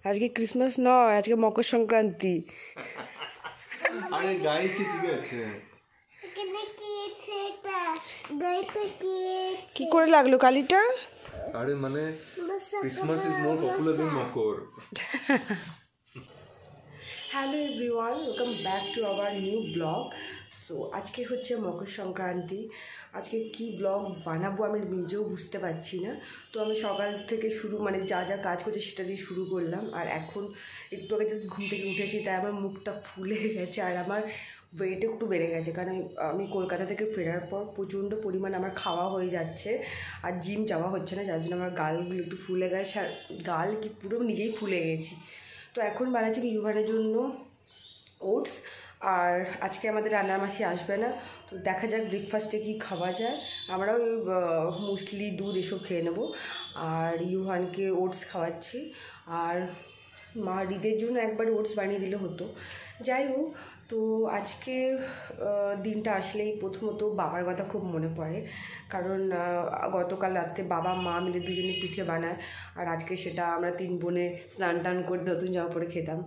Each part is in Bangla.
আজকে ক্রিসমাস নয়, আজকে মকর সংক্রান্তি। আরে গাইছি, ঠিক আছে। কি করে লাগলো কালিটা? আরে মানে Christmas is more popular then Makar. Hello everyone, welcome back to our new blog. So আজকে হচ্ছে মকর সংক্রান্তি। আজকে কি ব্লগ বানাবো আমি নিজেও বুঝতে পারছি না। তো আমি সকাল থেকে মানে যা যা কাজ করছে সেটা দিয়ে শুরু করলাম। আর এখন একটু আগে জাস্ট ঘুম থেকে উঠেছি, তাই আমার মুখটা ফুলে গেছে আর আমার ওয়েটও একটু বেড়ে গেছে, কারণ আমি কলকাতা থেকে ফেরার পর প্রচণ্ড পরিমাণ আমার খাওয়া হয়ে যাচ্ছে আর জিম যাওয়া হচ্ছে না, যার জন্য আমার গালগুলো একটু ফুলে গেছে আর গাল কি পুরো নিজেই ফুলে গেছি। তো এখন বানাচ্ছি ইউভানের জন্য ওটস। আর আজকে আমাদের রান্নার মাসি আসবে না, তো দেখা যাক ব্রেকফাস্টে কী খাওয়া যায়। আমরাও মুসলি দুধ এসব খেয়ে নেবো। আর ইউভানকে ওটস খাওয়াচ্ছি, আর মা হৃদের জন্য একবার ওটস বানিয়ে দিলে হতো। যাই হোক, তো আজকে দিনটা আসলেই প্রথমত বাবার কথা খুব মনে পড়ে, কারণ গতকাল রাত্রে বাবা মা মিলে দুজনে পিঠে বানায়, আর আজকে সেটা আমরা 3 বোনে স্নান টান করে নতুন জামা পরে খেতাম।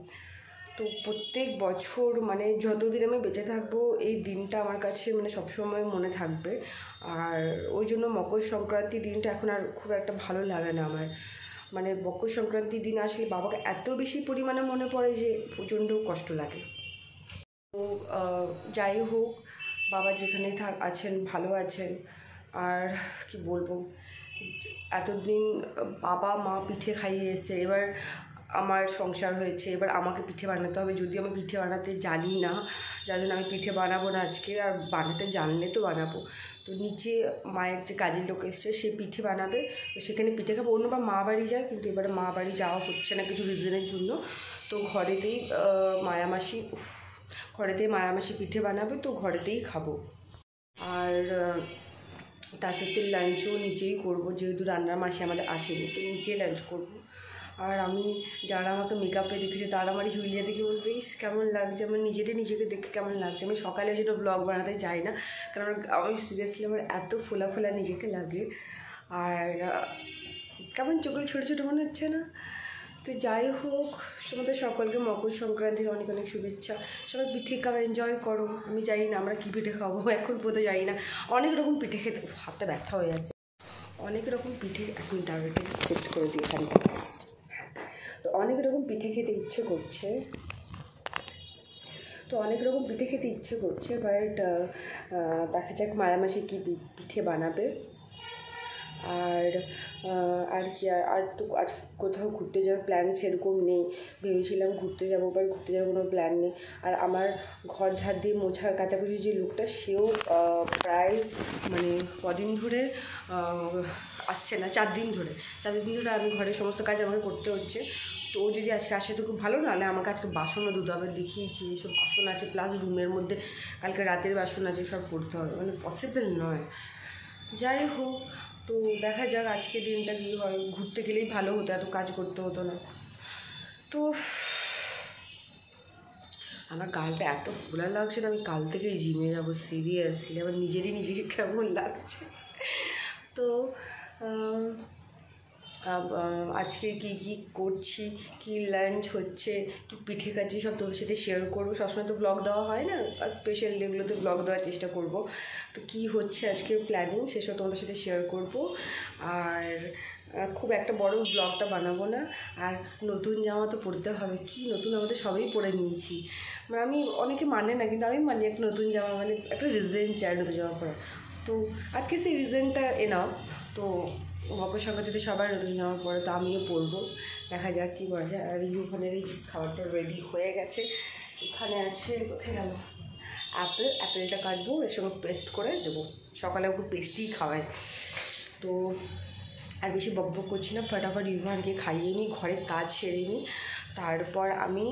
তো প্রত্যেক বছর মানে যতদিন আমি বেঁচে থাকবো এই দিনটা আমার কাছে মানে সবসময় মনে থাকবে। আর ওই জন্য মকর সংক্রান্তি দিনটা এখন আর খুব একটা ভালো লাগে না আমার। মানে মকর সংক্রান্তির দিন আসলে বাবাকে এত বেশি পরিমাণে মনে পড়ে যে প্রচণ্ড কষ্ট লাগে। তো যাই হোক, বাবা যেখানে আছেন ভালো আছেন। আর কি বলবো, এতদিন বাবা মা পিঠে খাইয়ে এসে এবার আমার সংসার হয়েছে, এবার আমাকে পিঠে বানাতে হবে। যদিও আমি পিঠে বানাতে জানি না, যার জন্য আমি পিঠে বানাবো না আজকে। আর বানাতে জানলে তো বানাবো। তো নিচে মায়ের যে কাজের লোক এসছে সে পিঠে বানাবে, তো সেখানে পিঠে খাবো। অন্যবার মা বাড়ি যায়, কিন্তু এবারে মা বাড়ি যাওয়া হচ্ছে না কিছু রিজনের জন্য। তো ঘরেতেই মায়ামাসি পিঠে বানাবে, তো ঘরেতেই খাবো। আর তার সাথে লাঞ্চও নিচেই করবো, যেহেতু রান্নার মাসি আমাদের আসেনি, তো নিচেই লাঞ্চ করবো। আর আমি যারা আমাকে মেকআপে দেখেছে তারা আমার হিউলিয়া দেখে বলবে ইস কেমন লাগছে, আমার নিজেকে দেখে কেমন লাগছে। আমি সকালে যেটা ব্লগ বানাতে চাই না, কারণ আমি সিরিয়াসলি আমার এত ফোলা ফোলা নিজেকে লাগে, আর কেমন চোখগুলো ছোটো ছোটো মনে হচ্ছে না। তো যাই হোক, তোমাদের সকলকে মকর সংক্রান্তির অনেক অনেক শুভেচ্ছা। সবাই পিঠে খাওয়া এনজয় করো। আমি জানি না আমরা কী পিঠে খাবো, এখন পর্যন্ত জানি না। অনেক রকম পিঠে খেতে হাতে ব্যথা হয়ে যাচ্ছে, অনেক রকম পিঠে এখন টার্গেটে সেট করে দিই এখানটা। তো অনেক রকম পিঠে খেতে ইচ্ছে করছে, বাট দেখা যাক মায়ামাসি কী পিঠে বানাবে। আর কি আর তো আজ কোথাও ঘুরতে যাওয়ার প্ল্যান সেরকম নেই। ভেবেছিলাম ঘুরতে যাবো, বাট ঘুরতে যাওয়ার কোনো প্ল্যান নেই। আর আমার ঘর ঝাড় দিয়ে মোছার কাচাকুচি যে লোকটা, সেও প্রায় মানে কদিন ধরে আসছে না, 4 দিন ধরে আমি ঘরের সমস্ত কাজ আমাকে করতে হচ্ছে। তো ও যদি আজকে আসে তো খুব ভালো, নাহলে আমাকে আজকে বাসনও ধুতে হবে। দেখিয়েছি এসব বাসন আছে, প্লাস রুমের মধ্যে কালকে রাতের বাসন আছে, সব করতে হবে, মানে পসিবল নয়। যাই হোক, তো দেখা যাক আজকে দিনটা কী হয়। ঘুরতে গেলেই ভালো হতো, এত কাজ করতে হতো না। তো আমার গালটা এত ফোলা লাগছে না, আমি কাল থেকেই জিমে যাবো সিরিয়াসলি। আমার নিজেকে কেমন লাগছে। তো আজকে কী করছি, কী লাঞ্চ হচ্ছে, কী পিঠে খাচ্ছি, সব তোর সাথে শেয়ার করবো। সবসময় তো ব্লগ দেওয়া হয় না, আর স্পেশাল ডেগুলোতে ব্লগ দেওয়ার চেষ্টা করব। তো কী হচ্ছে আজকে প্ল্যানিং, সেসব তোমাদের সাথে শেয়ার করব। আর খুব একটা বড় ব্লগটা বানাবো না। আর নতুন জামা তো পরতে হবে, কি নতুন আমাদের সবই পরে নিয়েছি। মানে আমি অনেকে মানে না, কিন্তু আমি মানি একটা নতুন জামা মানে একটা রিজন চাই নতুন জামা পরা। তো আজকে সেই রিজনটা এনাফ। তো মকর সংক্রান্তিতে সবাই নতুন জামা পরে, তো আমিও পরবো। দেখা যাক কী করা যায়। আর ওখানের এই খাবারটা রেডি হয়ে গেছে। এখানে আছে, কোথায় গেল অ্যাপেলটা কাটবো, এর সঙ্গে পেস্ট করে দেবো। সকালে ওকে পেস্টই খাওয়ায়। তো আর বেশি বকবক করছি না, ফটাফট ইউভানকে খাইয়ে নিই, ঘরের কাজ সেরে নিই, তারপর আমি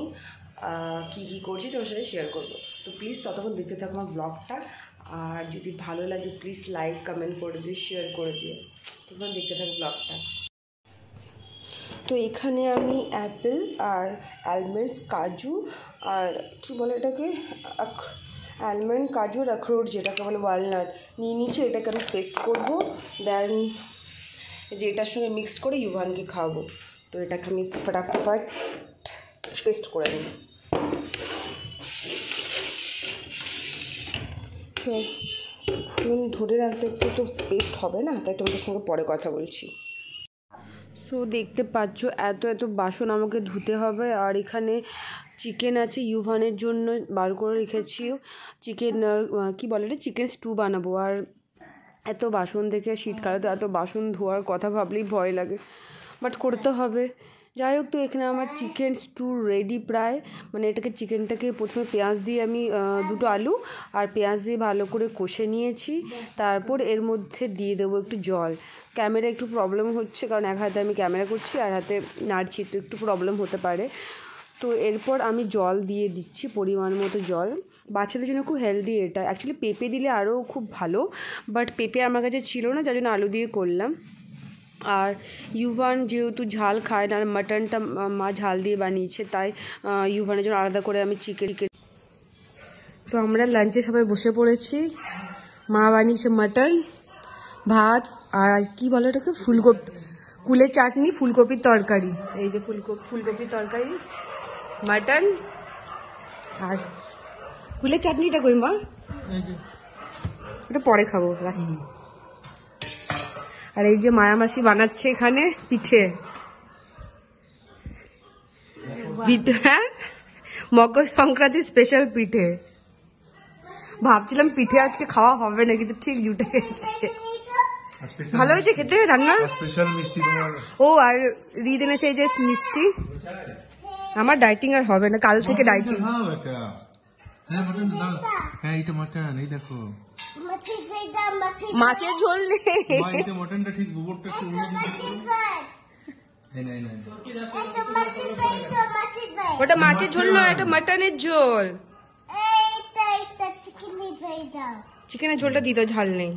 কী করছি তোমার সাথে শেয়ার করবো। তো প্লিজ ততক্ষণ দেখতে থাকো আমার ব্লগটা। আর যদি ভালো লাগে প্লিজ লাইক কমেন্ট করে দিও, শেয়ার করে দিও। তখন দেখতে থাকো ব্লগটা। তো এখানে আমি অ্যাপেল আর আলমন্ডস, কাজু আর কি বলে এটাকে, আলমন্ড, কাজু আর আখরোট, যেটাকে বলে ওয়ালনাট নিয়ে নিচ্ছি। এটাকে আমি পেস্ট করবো, দেন যেটার সঙ্গে মিক্সড করে ইউভানকে খাওয়াবো। তো এটাকে আমি ফটাফট পেস্ট করে নিই। তো ফোন ধরে রাখতে একটু তো পেস্ট হবে না, তাই তোমাদের সঙ্গে পরে কথা বলছি। সো দেখতে পাচ্ছ এত এত বাসন আমাকে ধুতে হবে। আর এখানে চিকেন আছে, ইউভানের জন্য বার করে রেখেছি। চিকেন কি বলে রে, চিকেন স্টু বানাবো। আর এত বাসন দেখে শীতকালে তো এত বাসন ধোয়ার কথা ভাবলেই ভয় লাগে, বাট করতে হবে। যাই হোক, তো এখানে আমার চিকেন স্টু রেডি প্রায়। মানে চিকেনটাকে প্রথমে পেঁয়াজ দিয়ে আমি দুটো আলু আর পেঁয়াজ দিয়ে ভালো করে কষে নিয়েছি। তারপর এর মধ্যে দিয়ে দেবো একটু জল। ক্যামেরা একটু প্রবলেম হচ্ছে, কারণ এক হাতে আমি ক্যামেরা করছি আর হাতে নাড়ছি, তো একটু প্রবলেম হতে পারে। তো এরপর আমি জল দিয়ে দিচ্ছি, পরিমাণ মতো জল। বাচ্চাদের জন্য খুব হেলদি এটা। অ্যাকচুয়ালি পেঁপে দিলে আরও খুব ভালো, বাট পেঁপে আমার কাছে ছিল না, যার জন্য আলু দিয়ে করলাম। আর ইউভান যেহেতু ঝাল খায় না, আর মাটনটা মা ঝাল দিয়ে বানিয়েছে, তাই ইউভানের জন্য আলাদা করে আমি চিকেন। তো আমরা লাঞ্চে সবাই বসে পড়েছি। মা বানিয়েছে মাটন, ভাত, আর কি বলে এটাকে, ফুলকপি, কুলের চাটনি, ফুলকপির তরকারি। এই যে ফুলকপির তরকারি, মাটন আর কুলের চাটনিটা কই মা? এটা পরে খাবো লাস্টে। আর এই যে মায়ামাসি বানাচ্ছে এখানে পিঠে, হ্যাঁ, মকর সংক্রান্তির স্পেশাল পিঠে। ভাবছিলাম পিঠে আজকে খাওয়া হবে না, কিন্তু ঠিক জুটে গেছে। ভালো হয়েছে খেতে রান্না। ও আর রিদ এনেছে এই যে মিষ্টি। আমার ডাইটিং আর হবে না, কাল থেকে ডাইটিং। মাছের ঝোল নেই, ওটা মাছের ঝোল নয়, এটা মাটনের ঝোল। চিকেনের ঝোলটা দিয়ে দাও, ঝাল নেই।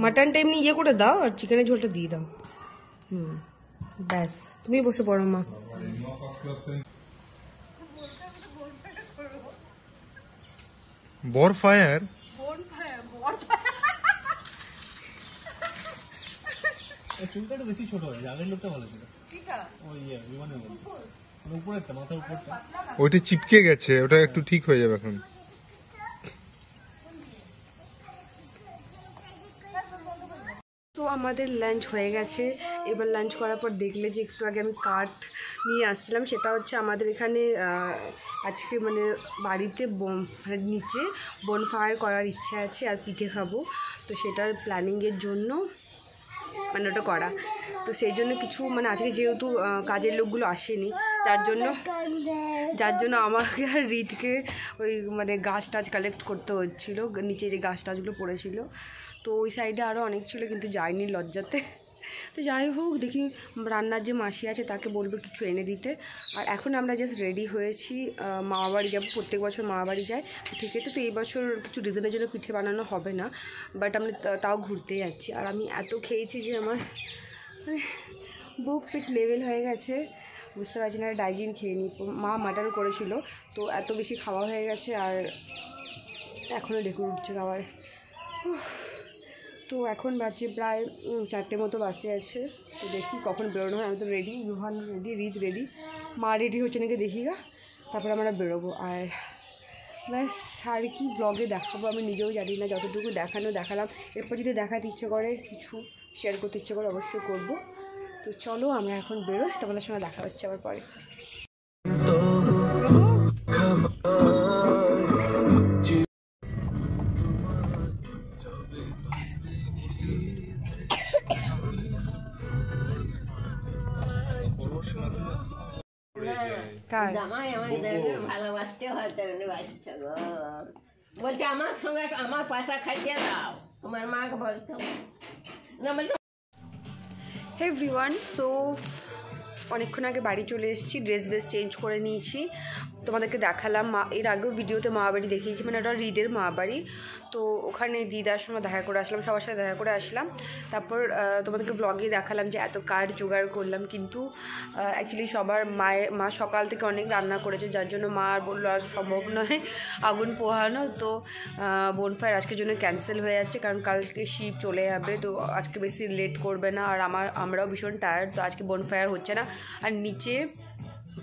মাটনটা এমনি ইয়ে করে দাও, আর চিকেনের ঝোলটা দিয়ে দাও। ব্যাস, তুমি বসে পড়ো মা। বরফায়ার চুলটা একটু বেশি ছোট হয়েছে, আগের লোকটা ভালো ছিল। উপরেরটা, মাথার উপরটা ওইটা চিপকে গেছে, ওটা একটু ঠিক হয়ে যাবে এখন। তো আমাদের লাঞ্চ হয়ে গেছে। এবার লাঞ্চ করার পর দেখলে যে একটু আগে আমি কাঠ নিয়ে আসছিলাম, সেটা হচ্ছে আমাদের এখানে আজকে মানে বাড়িতে মানে নিচে বনফায়ার করার ইচ্ছে আছে আর পিঠে খাবো। তো সেটার প্ল্যানিংয়ের জন্য মানে ওটা করা। তো সেই জন্য কিছু মানে আজকে যেহেতু কাজের লোকগুলো আসেনি, যার জন্য আমাকে আর রিতকে ওই মানে গাছ টাছ কালেক্ট করতে হচ্ছিলো। নিচে যে গাছ টাছগুলো পড়েছিল, তো ওই সাইডে আরও অনেক ছিল, কিন্তু যায়নি লজ্জাতে। তো যাই হোক, দেখি রান্নার যে মাসি আছে তাকে বলবো কিছু এনে দিতে। আর এখন আমরা জাস্ট রেডি হয়েছি, মামাবাড়ি যাবো। প্রত্যেক বছর মামাবাড়ি যায়, তো ঠিক আছে। তো এই বছর কিছু রিজনের জন্য পিঠে বানানো হবে না, বাট আমি তাও ঘুরতে যাচ্ছি। আর আমি এত খেয়েছি যে আমার বুক পিট লেভেল হয়ে গেছে, বুঝতে পারছি না। ডাইজিন খেয়ে নিই, মা মাটন করেছিল, তো এত বেশি খাওয়া হয়ে গেছে আর এখনও ঢেকুর উঠছে খাবার। তো এখন বাজছে প্রায় 4টে মতো বাজতে যাচ্ছে। তো দেখি কখন বেরোনো হয়। আমি তো রেডি, ইউভান রেডি, রিদ রেডি, মা রেডি হচ্ছে নাকি দেখি গা, তারপরে আমরা বেরোবো। আর ব্যাস, আর কি ব্লগে দেখাবো আমি নিজেও জানি না, যতটুকু দেখালাম। এরপর যদি দেখাতে ইচ্ছে করে, কিছু শেয়ার করতে ইচ্ছে করে, অবশ্যই করব। তো চলো আমরা এখন বেরোই, তোমাদের সঙ্গে দেখা হচ্ছে আবার পরে। জামাই আমাদের ভালোবাসতে হয়, তেমনি বাসছে গো। বলছে আমার সঙ্গে আমার পয়সা খাইয়ে দাও, তোমার মাকে বলতো না। বলতো হে এভরিওয়ান, সো অনেকক্ষণ আগে বাড়ি চলে এসেছি, ড্রেস চেঞ্জ করে নিয়েছি। তোমাদেরকে দেখালাম। এর আগেও ভিডিওতে মামাবাড়ি দেখিয়েছি, মানে ওটা হৃদের মামাবাড়ি। তো ওখানে দিদার সঙ্গে দেখা করে আসলাম, সবার সাথে দেখা করে আসলাম। তারপর তোমাদেরকে ব্লগে দেখালাম যে এত কাঠ জোগাড় করলাম, কিন্তু অ্যাকচুয়ালি সবার মা সকাল থেকে অনেক রান্না করেছে, যার জন্য মা আর বললো আর সম্ভব নয় আগুন পোহানো। তো বোনফায়ার আজকের জন্য ক্যান্সেল হয়ে যাচ্ছে, কারণ কালকে শিব চলে যাবে, তো আজকে বেশি লেট করবে না। আর আমরাও ভীষণ টায়ার্ড, তো আজকে বোনফায়ার হচ্ছে না। আর নিচে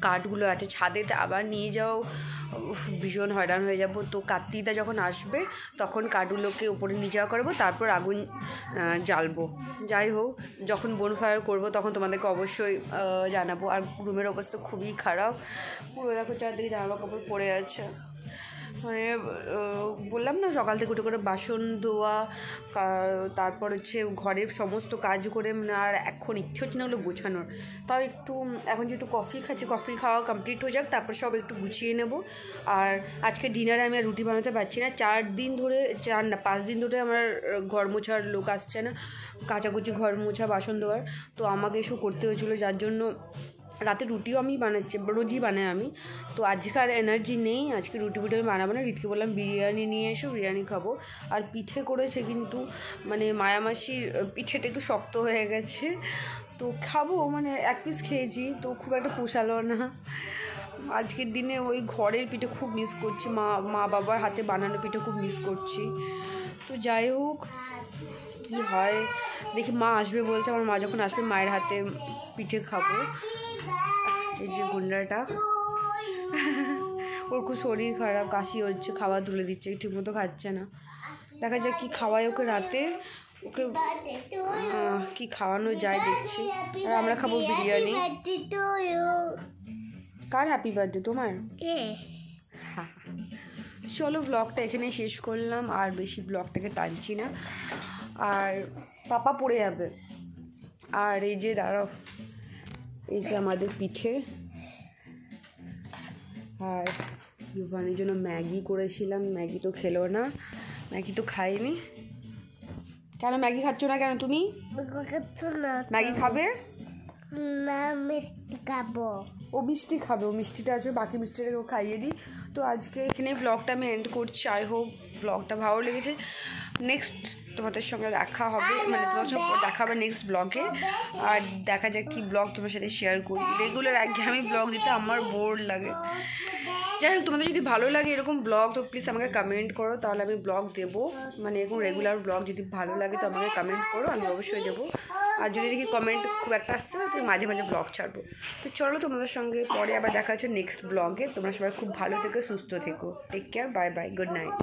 কাঠগুলো আছে, ছাদেতে আবার নিয়ে যাও, ভীষণ হয়রান হয়ে যাব। তো কার্তিকদা যখন আসবে তখন কাঠগুলোকে উপরে নিয়ে যাওয়া করবো, তারপর আগুন জ্বালবো। যাই হোক, যখন বোনফায়ার করবো তখন তোমাদেরকে অবশ্যই জানাবো। আর রুমের অবস্থা খুবই খারাপ, পুরো দেখো চারদিকে জামা কাপড় পরে আছে। মানে বললাম না, সকাল থেকে উঠে করে বাসন ধোয়া, তারপর হচ্ছে ঘরের সমস্ত কাজ করে, মানে আর এখন ইচ্ছে হচ্ছে না ওগুলো গোছানোর। তাও একটু এখন যেহেতু কফি খাচ্ছি, কফি খাওয়া কমপ্লিট হয়ে যাক, তারপর সব একটু গুছিয়ে নেব। আর আজকে ডিনারে আমি আর রুটি বানাতে পারছি না, 5 দিন ধরে আমার ঘর মোছার লোক আসছে না, কাচাকুচি, ঘর মোছা, বাসন ধোয়ার। তো আমাকে এসব করতে হয়েছিলো, যার জন্য রাতে রুটিও আমি বানাচ্ছি, রোজই বানাই আমি। তো আজকে আর এনার্জি নেই, আজকে রুটি আমি বানাবো না। রিতকে বললাম বিরিয়ানি নিয়ে এসো, বিরিয়ানি খাবো। আর পিঠে করেছে, কিন্তু মানে মায়ামাসির পিঠেটা একটু শক্ত হয়ে গেছে, তো খাবো, মানে 1 পিস খেয়েছি, তো খুব একটা পোষালো না। আজকের দিনে ওই ঘরের পিঠে খুব মিস করছি, মা বাবার হাতে বানানো পিঠে খুব মিস করছি। তো যাই হোক, কী হয় দেখি, মা আসবে বলছে, আমার মা যখন আসবে মায়ের হাতে পিঠে খাবো। এই যে গুন্ডাটা, ওর খুব শরীর খারাপ, কাশি হচ্ছে, খাবার তুলে দিচ্ছে, ঠিকমতো খাচ্ছে না। দেখা যাক কি খাওয়াই ওকে রাতে, ওকে কি খাওয়ানো যায় দেখছি। আর আমরা খাবো বিরিয়ানি। কার হ্যাপি বার্থডে? তোমার? হ্যাঁ। চলো, ব্লগটা এখানে শেষ করলাম, আর বেশি ব্লগটাকে টানছি না, আর পাপা পড়ে যাবে। আর এই যে দাঁড়াও, এই যে আমাদের পিঠে, আর ইউভানের জন্য ম্যাগি করেছিলাম, ম্যাগি তো খেলো না, ম্যাগি তো খাইনি। কেন ম্যাগি খাচ্ছ না কেন তুমি? ম্যাগি খাবে না, মিষ্টি খাবো। ও মিষ্টি খাবে, ও মিষ্টিটা আছে, বাকি মিষ্টিটা ও খাইয়ে দিই। তো আজকে এখানে ব্লগটা আমি এন্ড করছি। আই হোপ ব্লগটা ভালো লেগেছে। নেক্সট তোমাদের সঙ্গে দেখা হবে, মানে তোমার সঙ্গে দেখা হবে নেক্সট ব্লগে। আর দেখা যাক কী ব্লগ তোমার সাথে শেয়ার করি। রেগুলার আমি ব্লগ দিতে আমার বোর লাগে। যাই হোক, তোমাদের যদি ভালো লাগে এরকম ব্লগ, তো প্লিজ আমাকে কমেন্ট করো, তাহলে আমি ব্লগ দেবো। মানে এরকম রেগুলার ব্লগ যদি ভালো লাগে তো আমাকে কমেন্ট করো, আমি অবশ্যই দেবো। আর যদি দেখি কমেন্ট খুব একটা আসছে না, তো মাঝে মাঝে ব্লগ ছাড়বো। তো চলো, তোমাদের সঙ্গে পরে আবার দেখা হচ্ছে নেক্সট ব্লগে। তোমরা সবাই খুব ভালো থেকো, সুস্থ থেকো। Take care, bye bye, good night.